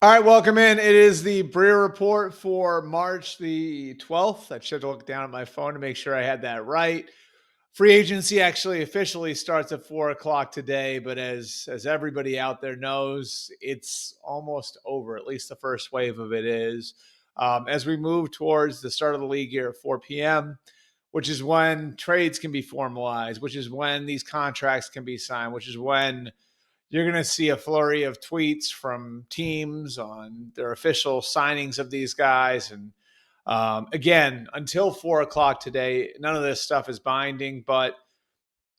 All right, welcome in. It is the Breer Report for March the 12th. I should look down at my phone to make sure I had that right. Free agency actually officially starts at 4 o'clock today, but as everybody out there knows, it's almost over. At least the first wave of it is. As we move towards the start of the league here at 4 p.m., which is when trades can be formalized, which is when these contracts can be signed, which is when you're going to see a flurry of tweets from teams on their official signings of these guys. And again, until 4 o'clock today, none of this stuff is binding, but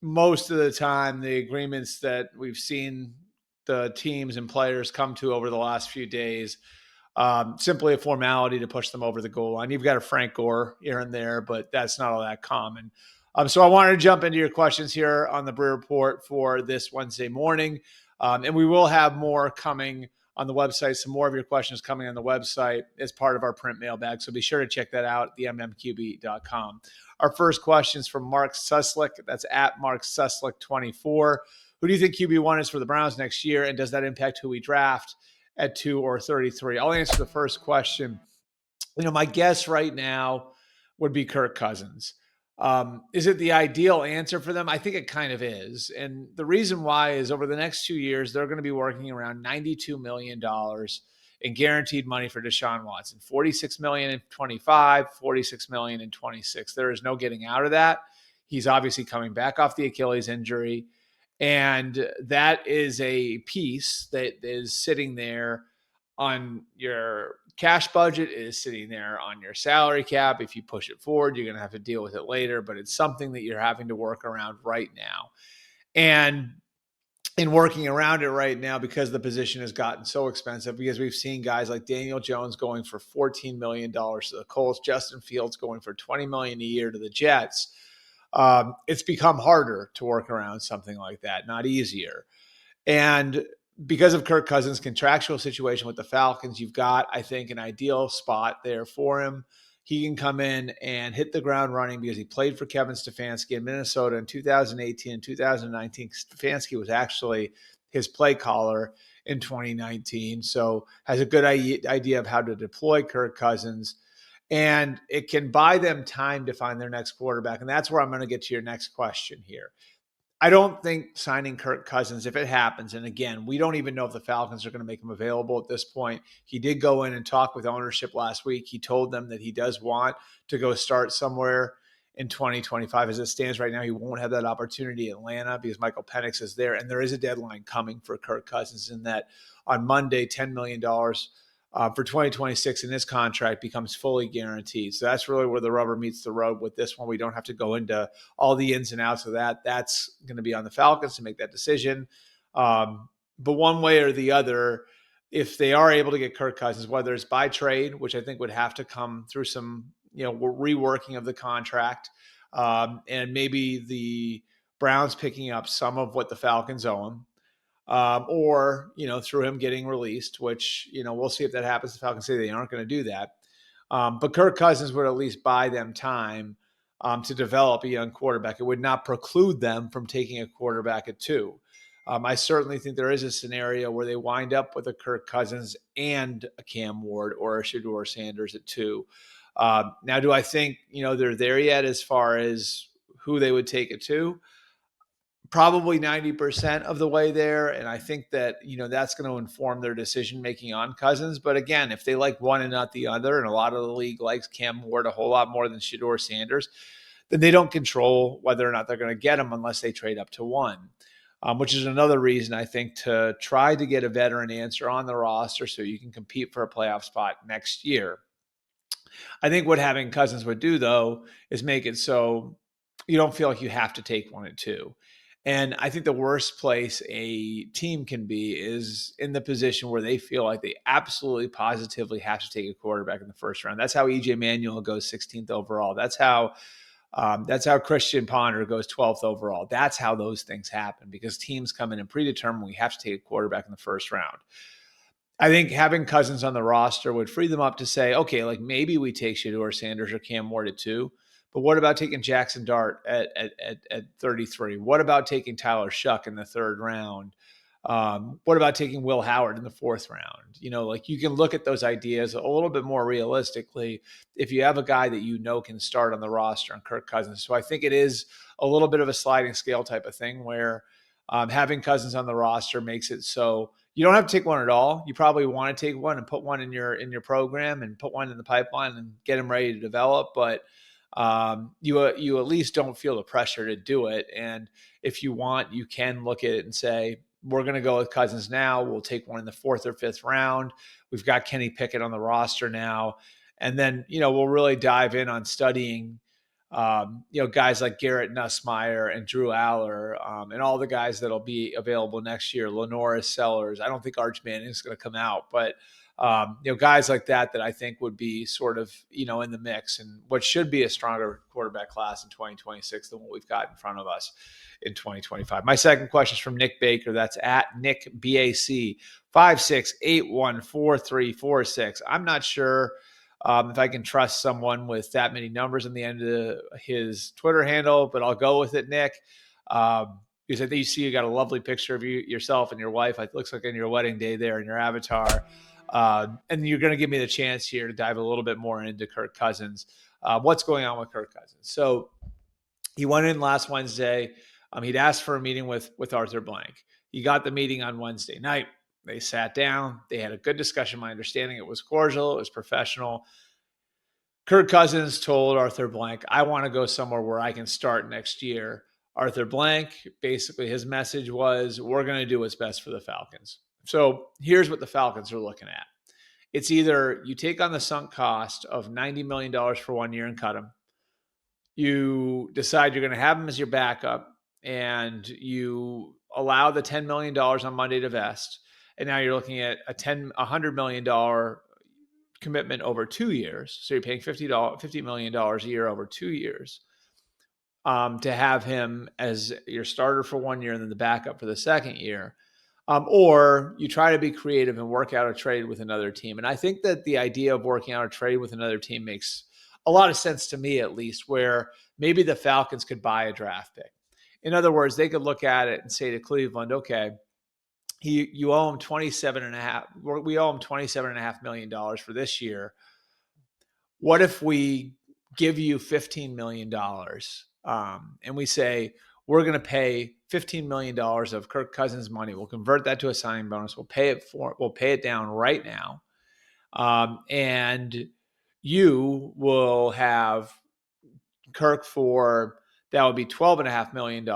most of the time, the agreements that we've seen the teams and players come to over the last few days, simply a formality to push them over the goal line. You've got a Frank Gore here and there, but that's not all that common. So I wanted to jump into your questions here on the Breer Report for this Wednesday morning. And we will have more coming on the website, some more of your questions coming on the website as part of our print mailbag. So be sure to check that out at themmqb.com. Our first question is from Mark Suslick. That's at Mark Suslick24. Who do you think QB1 is for the Browns next year? And does that impact who we draft at 2 or 33? I'll answer the first question. My guess right now would be Kirk Cousins. Is it the ideal answer for them? I think it kind of is. And the reason why is over the next 2 years, they're going to be working around $92 million in guaranteed money for Deshaun Watson. $46 million in 25, $46 million in 26. There is no getting out of that. He's obviously coming back off the Achilles injury. And that is a piece that is sitting there on your cash budget. It is sitting there on your salary cap. If you push it forward, you're going to have to deal with it later, but it's something that you're having to work around right now. And in working around it right now, because the position has gotten so expensive, because we've seen guys like Daniel Jones going for $14 million to the Colts, Justin Fields going for $20 million a year to the Jets, it's become harder to work around something like that, not easier. And because of Kirk Cousins' contractual situation with the Falcons, you've got, I think, an ideal spot there for him. He can come in and hit the ground running because he played for Kevin Stefanski in Minnesota in 2018 and 2019. Stefanski was actually his play caller in 2019, so has a good idea of how to deploy Kirk Cousins. And it can buy them time to find their next quarterback. And that's where I'm going to get to your next question here. I don't think signing Kirk Cousins, if it happens, and again, we don't even know if the Falcons are going to make him available at this point. He did go in and talk with ownership last week. He told them that he does want to go start somewhere in 2025. As it stands right now, he won't have that opportunity in Atlanta because Michael Penix is there. And there is a deadline coming for Kirk Cousins in that on Monday, $10 million for 2026 in his contract becomes fully guaranteed. So that's really where the rubber meets the road with this one. We don't have to go into all the ins and outs of that. That's going to be on the Falcons to make that decision. But one way or the other, if they are able to get Kirk Cousins, whether it's by trade, which I think would have to come through some reworking of the contract, and maybe the Browns picking up some of what the Falcons owe him, or through him getting released, which we'll see if that happens. The Falcons say they aren't going to do that, but Kirk Cousins would at least buy them time to develop a young quarterback. It would not preclude them from taking a quarterback at 2. I certainly think there is a scenario where they wind up with a Kirk Cousins and a Cam Ward or a Shedeur Sanders at 2. Now, do I think they're there yet as far as who they would take at 2? Probably 90% of the way there. And I think that, that's going to inform their decision-making on Cousins. But again, if they like one and not the other, and a lot of the league likes Cam Ward a whole lot more than Shedeur Sanders, then they don't control whether or not they're going to get him unless they trade up to 1, which is another reason I think to try to get a veteran answer on the roster so you can compete for a playoff spot next year. I think what having Cousins would do, though, is make it so you don't feel like you have to take 1 and 2. And I think the worst place a team can be is in the position where they feel like they absolutely positively have to take a quarterback in the first round. That's how EJ Manuel goes 16th overall. That's how Christian Ponder goes 12th overall. That's how those things happen because teams come in and predetermine we have to take a quarterback in the first round. I think having Cousins on the roster would free them up to say, okay, like maybe we take Shedeur Sanders or Cam Ward at 2. But what about taking Jackson Dart at 33? What about taking Tyler Shuck in the 3rd round? What about taking Will Howard in the 4th round? Like you can look at those ideas a little bit more realistically if you have a guy that can start on the roster on Kirk Cousins. So I think it is a little bit of a sliding scale type of thing where having Cousins on the roster makes it so you don't have to take one at all. You probably want to take one and put one in your program and put one in the pipeline and get him ready to develop. But you at least don't feel the pressure to do it. And if you want, you can look at it and say, we're going to go with Cousins now. We'll take one in the 4th or 5th round. We've got Kenny Pickett on the roster now. And then, we'll really dive in on studying, guys like Garrett Nussmeier and Drew Aller, and all the guys that'll be available next year. Lenoris Sellers. I don't think Arch Manning is going to come out, but guys like that I think would be sort of, in the mix and what should be a stronger quarterback class in 2026 than what we've got in front of us in 2025. My second question is from Nick Baker. That's at Nick BAC 56814346. I'm not sure if I can trust someone with that many numbers in the end of his Twitter handle, but I'll go with it, Nick. Because I think you got a lovely picture of yourself and your wife. It looks like on your wedding day there in your avatar. And you're going to give me the chance here to dive a little bit more into Kirk Cousins. What's going on with Kirk Cousins? So he went in last Wednesday. He'd asked for a meeting with Arthur Blank. He got the meeting on Wednesday night. They sat down. They had a good discussion. My understanding, it was cordial. It was professional. Kirk Cousins told Arthur Blank, I want to go somewhere where I can start next year. Arthur Blank, basically his message was, we're going to do what's best for the Falcons. So here's what the Falcons are looking at. It's either you take on the sunk cost of $90 million for 1 year and cut him. You decide you're going to have him as your backup and you allow the $10 million on Monday to vest. And now you're looking at a $100 million commitment over 2 years. So you're paying $50 million a year over 2 years to have him as your starter for 1 year and then the backup for the second year. Or you try to be creative and work out a trade with another team. And I think that the idea of working out a trade with another team makes a lot of sense to me, at least, where maybe the Falcons could buy a draft pick. In other words, they could look at it and say to Cleveland, okay, you owe him we owe him $27.5 million for this year. What if we give you $15 million? And we say, we're going to pay $15 million of Kirk Cousins money. We'll convert that to a signing bonus. We'll pay it down right now. And you will have Kirk for, that would be $12.5 million.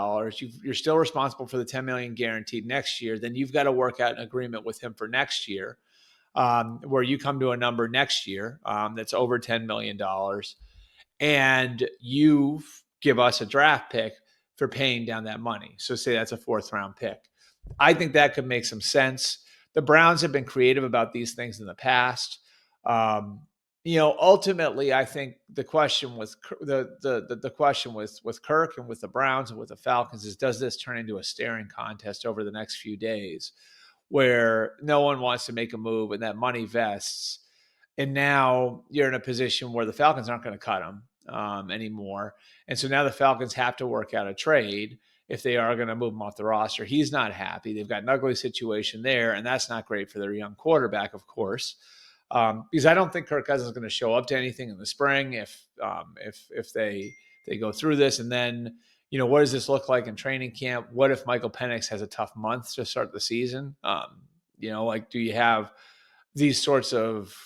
You're still responsible for the $10 million guaranteed next year. Then you've got to work out an agreement with him for next year, where you come to a number next year that's over $10 million. And you give us a draft pick for paying down that money. So say that's a 4th round pick. I think that could make some sense. The Browns have been creative about these things in the past. Ultimately, I think the question with the question with Kirk and with the Browns and with the Falcons is, does this turn into a staring contest over the next few days where no one wants to make a move and that money vests? And now you're in a position where the Falcons aren't going to cut him anymore. And so now the Falcons have to work out a trade if they are going to move him off the roster. He's not happy. They've got an ugly situation there, and that's not great for their young quarterback, of course. Because I don't think Kirk Cousins is going to show up to anything in the spring if they go through this. And then, what does this look like in training camp? What if Michael Penix has a tough month to start the season? Do you have these sorts of,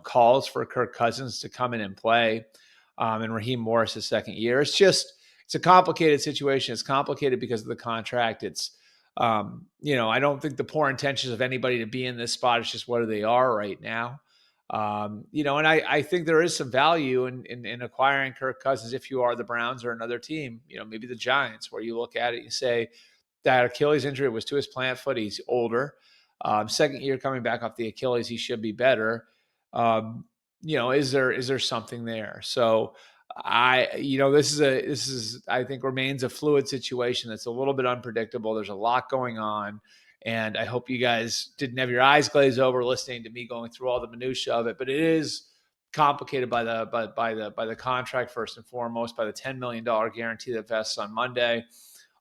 calls for Kirk Cousins to come in and play? And Raheem Morris' second year. It's a complicated situation. It's complicated because of the contract. It's, I don't think the poor intentions of anybody to be in this spot. It's just what they are right now. And I think there is some value in acquiring Kirk Cousins if you are the Browns or another team, maybe the Giants, where you look at it and you say that Achilles injury was to his plant foot. He's older. Second year coming back off the Achilles, he should be better. Is there something there? So this is I think remains a fluid situation that's a little bit unpredictable. There's a lot going on, and I hope you guys didn't have your eyes glazed over listening to me going through all the minutia of it. But it is complicated by the contract first and foremost, by the $10 million guarantee that vests on Monday.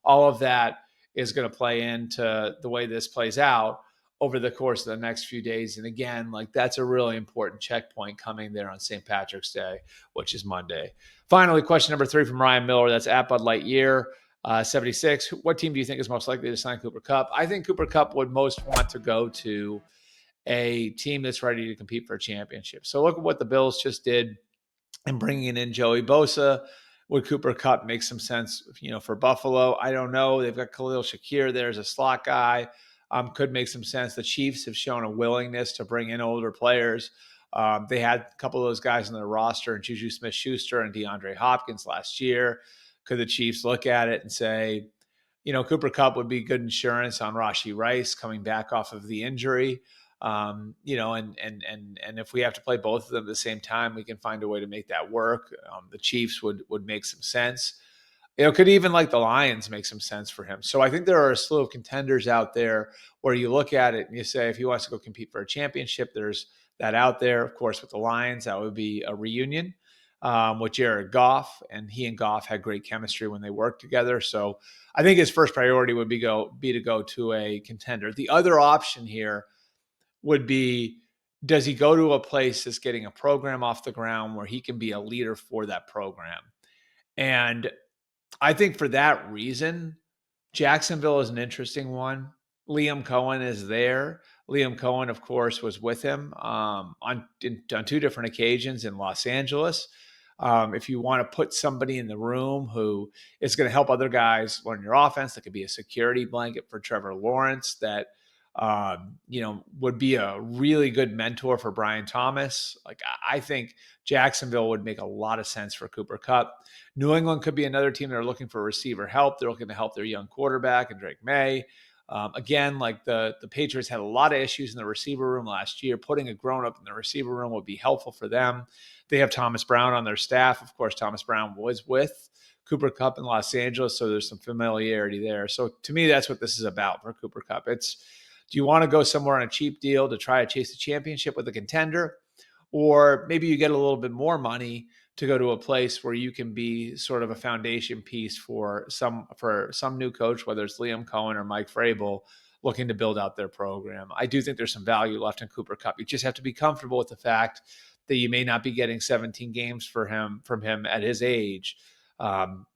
All of that is going to play into the way this plays out over the course of the next few days. And again, like that's a really important checkpoint coming there on St. Patrick's Day, which is Monday. Finally, question number 3 from Ryan Miller. That's at Bud Lightyear 76. What team do you think is most likely to sign Cooper Kupp? I think Cooper Kupp would most want to go to a team that's ready to compete for a championship. So look at what the Bills just did in bringing in Joey Bosa. Would Cooper Kupp make some sense, for Buffalo? I don't know. They've got Khalil Shakir there as a slot guy. Could make some sense. The Chiefs have shown a willingness to bring in older players. They had a couple of those guys on their roster, and Juju Smith-Schuster and DeAndre Hopkins last year. Could the Chiefs look at it and say, Cooper Kupp would be good insurance on Rashee Rice coming back off of the injury? And if we have to play both of them at the same time, we can find a way to make that work. The Chiefs would make some sense. Could even like the Lions make some sense for him. So I think there are a slew of contenders out there where you look at it and you say, if he wants to go compete for a championship, there's that out there. Of course, with the Lions, that would be a reunion with Jared Goff, and he and Goff had great chemistry when they worked together. So I think his first priority would be to go to a contender. The other option here would be, does he go to a place that's getting a program off the ground where he can be a leader for that program? And I think for that reason, Jacksonville is an interesting one. Liam Cohen is there. Liam Cohen, of course, was with him on 2 different occasions in Los Angeles. If you want to put somebody in the room who is going to help other guys learn your offense, that could be a security blanket for Trevor Lawrence, that would be a really good mentor for Brian Thomas. Like, I think Jacksonville would make a lot of sense for Cooper Kupp. New England could be another team that are looking for receiver help. They're looking to help their young quarterback and Drake May. Again, like the Patriots had a lot of issues in the receiver room last year. Putting a grown-up in the receiver room would be helpful for them. They have Thomas Brown on their staff. Of course, Thomas Brown was with Cooper Kupp in Los Angeles, so there's some familiarity there. So to me, that's what this is about for Cooper Kupp. Do you want to go somewhere on a cheap deal to try to chase the championship with a contender? Or maybe you get a little bit more money to go to a place where you can be sort of a foundation piece for some new coach, whether it's Liam Cohen or Mike Vrabel, looking to build out their program. I do think there's some value left in Cooper Kupp. You just have to be comfortable with the fact that you may not be getting 17 games from him at his age.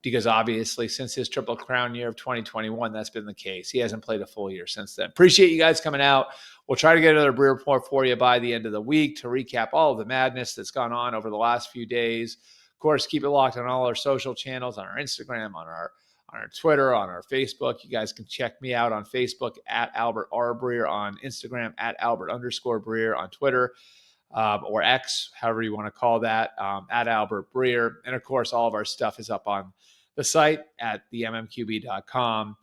Because obviously since his Triple Crown year of 2021, that's been the case. He hasn't played a full year since then. Appreciate you guys coming out. We'll try to get another Breer Report for you by the end of the week to recap all of the madness that's gone on over the last few days. Of course, keep it locked on all our social channels, on our Instagram, on our Twitter, on our Facebook. You guys can check me out on Facebook at Albert R. Breer, on Instagram at Albert_Breer, on Twitter. Or X, however you want to call that, at Albert Breer. And of course, all of our stuff is up on the site at themmqb.com.